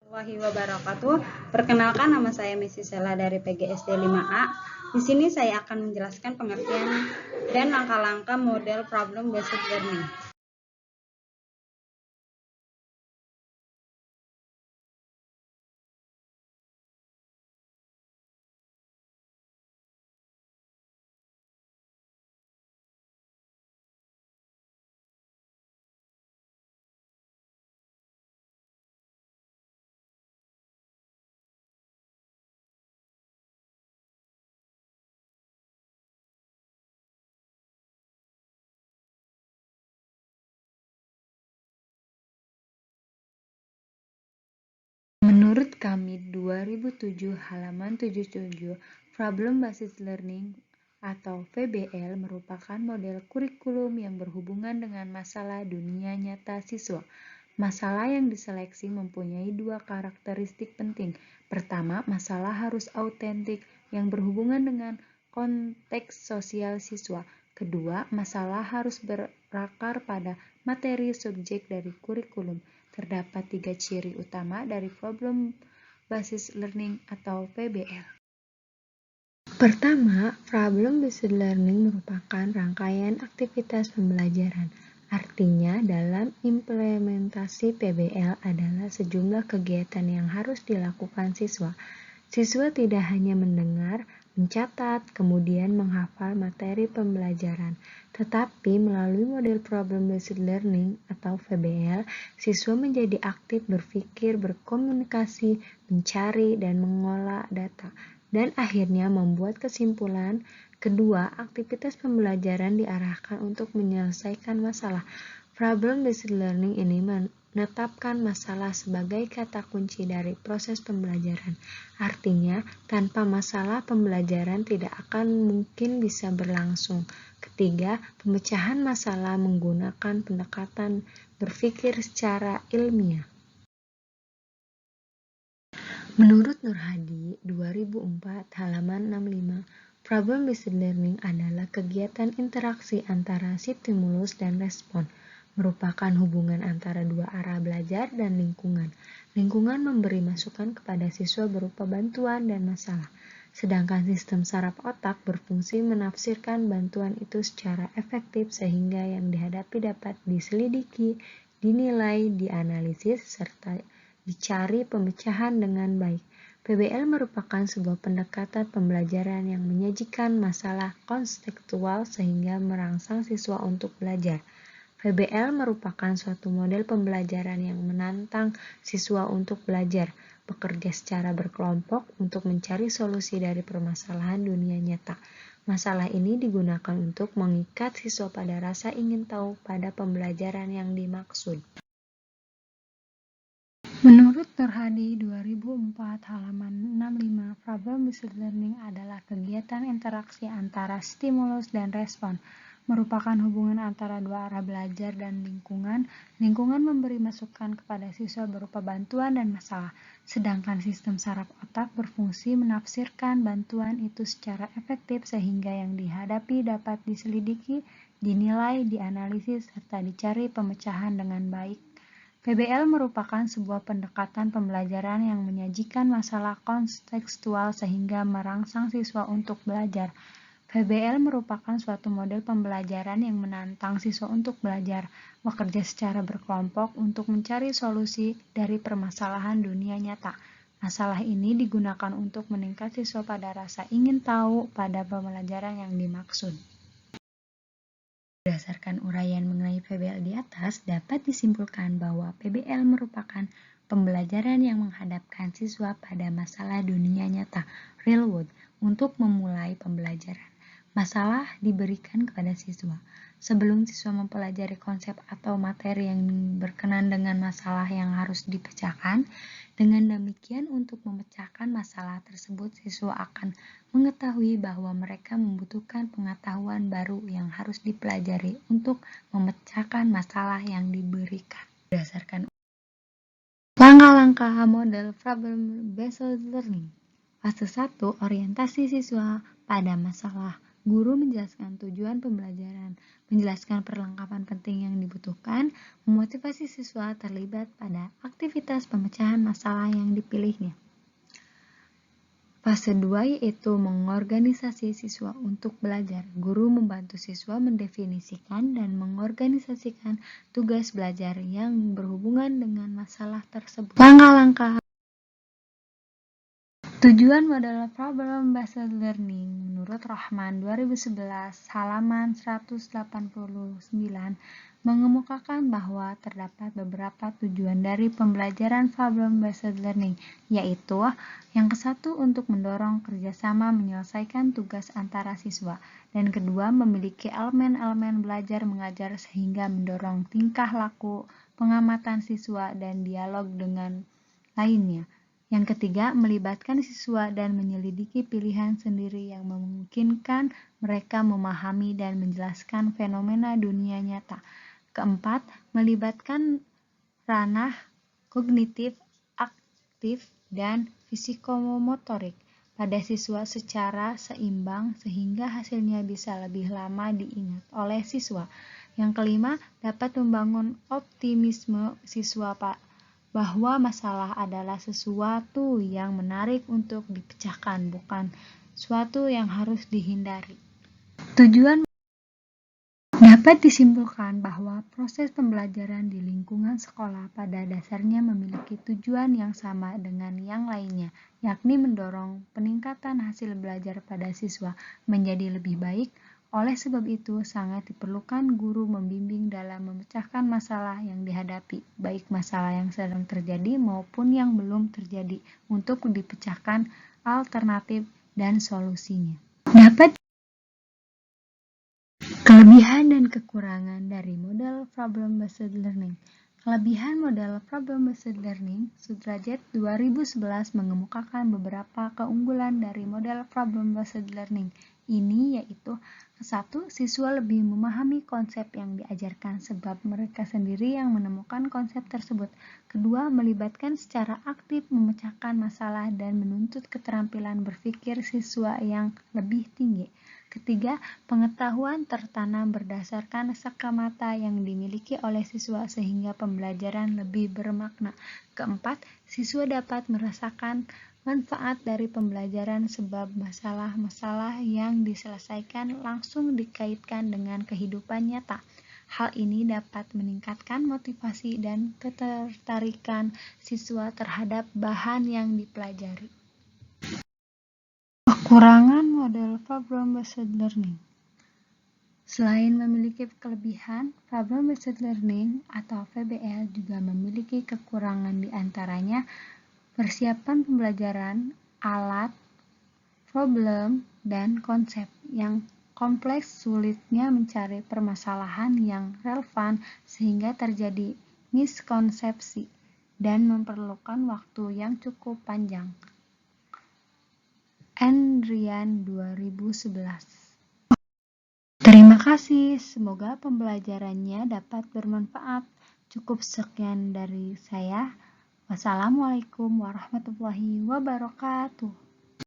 Warahmatullahi wabarakatuh. Perkenalkan, nama saya Messi Sela dari PGSD 5A. Di sini saya akan menjelaskan pengertian dan langkah-langkah model problem based learning. Menurut kami 2007 halaman 77, Problem Based Learning atau VBL merupakan model kurikulum yang berhubungan dengan masalah dunia nyata siswa. Masalah yang diseleksi mempunyai dua karakteristik penting. Pertama, masalah harus autentik yang berhubungan dengan konteks sosial siswa. Kedua, masalah harus berakar pada materi subjek dari kurikulum. Terdapat tiga ciri utama dari Problem Based Learning atau PBL. Pertama, Problem Based Learning merupakan rangkaian aktivitas pembelajaran. Artinya, dalam implementasi PBL adalah sejumlah kegiatan yang harus dilakukan siswa. Siswa tidak hanya mendengar, mencatat, kemudian menghafal materi pembelajaran, tetapi melalui model Problem Based Learning atau VBL, siswa menjadi aktif berpikir, berkomunikasi, mencari, dan mengolah data, dan akhirnya membuat kesimpulan. Kedua, aktivitas pembelajaran diarahkan untuk menyelesaikan masalah. Problem-based learning ini menetapkan masalah sebagai kata kunci dari proses pembelajaran. Artinya, tanpa masalah pembelajaran tidak akan mungkin bisa berlangsung. Ketiga, pemecahan masalah menggunakan pendekatan berpikir secara ilmiah. Menurut Nur Hadi, 2004, halaman 65, Problem-based learning adalah kegiatan interaksi antara stimulus dan respon, merupakan hubungan antara dua arah belajar dan lingkungan. Lingkungan memberi masukan kepada siswa berupa bantuan dan masalah, sedangkan sistem saraf otak berfungsi menafsirkan bantuan itu secara efektif sehingga yang dihadapi dapat diselidiki, dinilai, dianalisis, serta dicari pemecahan dengan baik. PBL merupakan sebuah pendekatan pembelajaran yang menyajikan masalah konstekstual sehingga merangsang siswa untuk belajar. PBL merupakan suatu model pembelajaran yang menantang siswa untuk belajar, bekerja secara berkelompok untuk mencari solusi dari permasalahan dunia nyata. Masalah ini digunakan untuk mengikat siswa pada rasa ingin tahu pada pembelajaran yang dimaksud. Menurut Nur Hadi 2004 halaman 65, Problem-based learning adalah kegiatan interaksi antara stimulus dan respon, merupakan hubungan antara dua arah belajar dan lingkungan. Lingkungan memberi masukan kepada siswa berupa bantuan dan masalah, sedangkan sistem saraf otak berfungsi menafsirkan bantuan itu secara efektif sehingga yang dihadapi dapat diselidiki, dinilai, dianalisis, serta dicari pemecahan dengan baik. PBL merupakan sebuah pendekatan pembelajaran yang menyajikan masalah kontekstual sehingga merangsang siswa untuk belajar. PBL merupakan suatu model pembelajaran yang menantang siswa untuk belajar, bekerja secara berkelompok untuk mencari solusi dari permasalahan dunia nyata. Masalah ini digunakan untuk meningkat siswa pada rasa ingin tahu pada pembelajaran yang dimaksud. Berdasarkan uraian mengenai PBL di atas, dapat disimpulkan bahwa PBL merupakan pembelajaran yang menghadapkan siswa pada masalah dunia nyata, real world, untuk memulai pembelajaran. Masalah diberikan kepada siswa. Sebelum siswa mempelajari konsep atau materi yang berkenan dengan masalah yang harus dipecahkan, dengan demikian untuk memecahkan masalah tersebut siswa akan mengetahui bahwa mereka membutuhkan pengetahuan baru yang harus dipelajari untuk memecahkan masalah yang diberikan. Berdasarkan langkah-langkah model problem based learning. Fase 1, orientasi siswa pada masalah. Guru menjelaskan tujuan pembelajaran, menjelaskan perlengkapan penting yang dibutuhkan, memotivasi siswa terlibat pada aktivitas pemecahan masalah yang dipilihnya. Fase 2 yaitu mengorganisasi siswa untuk belajar. Guru membantu siswa mendefinisikan dan mengorganisasikan tugas belajar yang berhubungan dengan masalah tersebut. Langkah-langkah tujuan model problem-based learning menurut Rahman 2011 halaman 189 mengemukakan bahwa terdapat beberapa tujuan dari pembelajaran problem-based learning, yaitu yang kesatu untuk mendorong kerjasama menyelesaikan tugas antara siswa, dan kedua memiliki elemen-elemen belajar mengajar sehingga mendorong tingkah laku, pengamatan siswa, dan dialog dengan lainnya. Yang ketiga, melibatkan siswa dan menyelidiki pilihan sendiri yang memungkinkan mereka memahami dan menjelaskan fenomena dunia nyata. Keempat, melibatkan ranah kognitif, aktif, dan fisikomotorik pada siswa secara seimbang sehingga hasilnya bisa lebih lama diingat oleh siswa. Yang kelima, dapat membangun optimisme siswa bahwa masalah adalah sesuatu yang menarik untuk dipecahkan, bukan suatu yang harus dihindari. Tujuan dapat disimpulkan bahwa proses pembelajaran di lingkungan sekolah pada dasarnya memiliki tujuan yang sama dengan yang lainnya, yakni mendorong peningkatan hasil belajar pada siswa menjadi lebih baik. Oleh sebab itu, sangat diperlukan guru membimbing dalam memecahkan masalah yang dihadapi, baik masalah yang sedang terjadi maupun yang belum terjadi, untuk dipecahkan alternatif dan solusinya. Dapat kelebihan dan kekurangan dari model problem-based learning. Kelebihan model problem-based learning, Sudrajat 2011 mengemukakan beberapa keunggulan dari model problem-based learning ini, yaitu satu, siswa lebih memahami konsep yang diajarkan sebab mereka sendiri yang menemukan konsep tersebut. Kedua, melibatkan secara aktif memecahkan masalah dan menuntut keterampilan berpikir siswa yang lebih tinggi. Ketiga, pengetahuan tertanam berdasarkan skemata yang dimiliki oleh siswa sehingga pembelajaran lebih bermakna. Keempat, siswa dapat merasakan manfaat dari pembelajaran sebab masalah-masalah yang diselesaikan langsung dikaitkan dengan kehidupan nyata. Hal ini dapat meningkatkan motivasi dan ketertarikan siswa terhadap bahan yang dipelajari. Kekurangan model problem-based learning. Selain memiliki kelebihan, problem-based learning atau PBL juga memiliki kekurangan, diantaranya persiapan pembelajaran, alat, problem, dan konsep yang kompleks, sulitnya mencari permasalahan yang relevan sehingga terjadi miskonsepsi, dan memerlukan waktu yang cukup panjang. Andrian 2011. Terima kasih, semoga pembelajarannya dapat bermanfaat. Cukup sekian dari saya. Wassalamualaikum warahmatullahi wabarakatuh.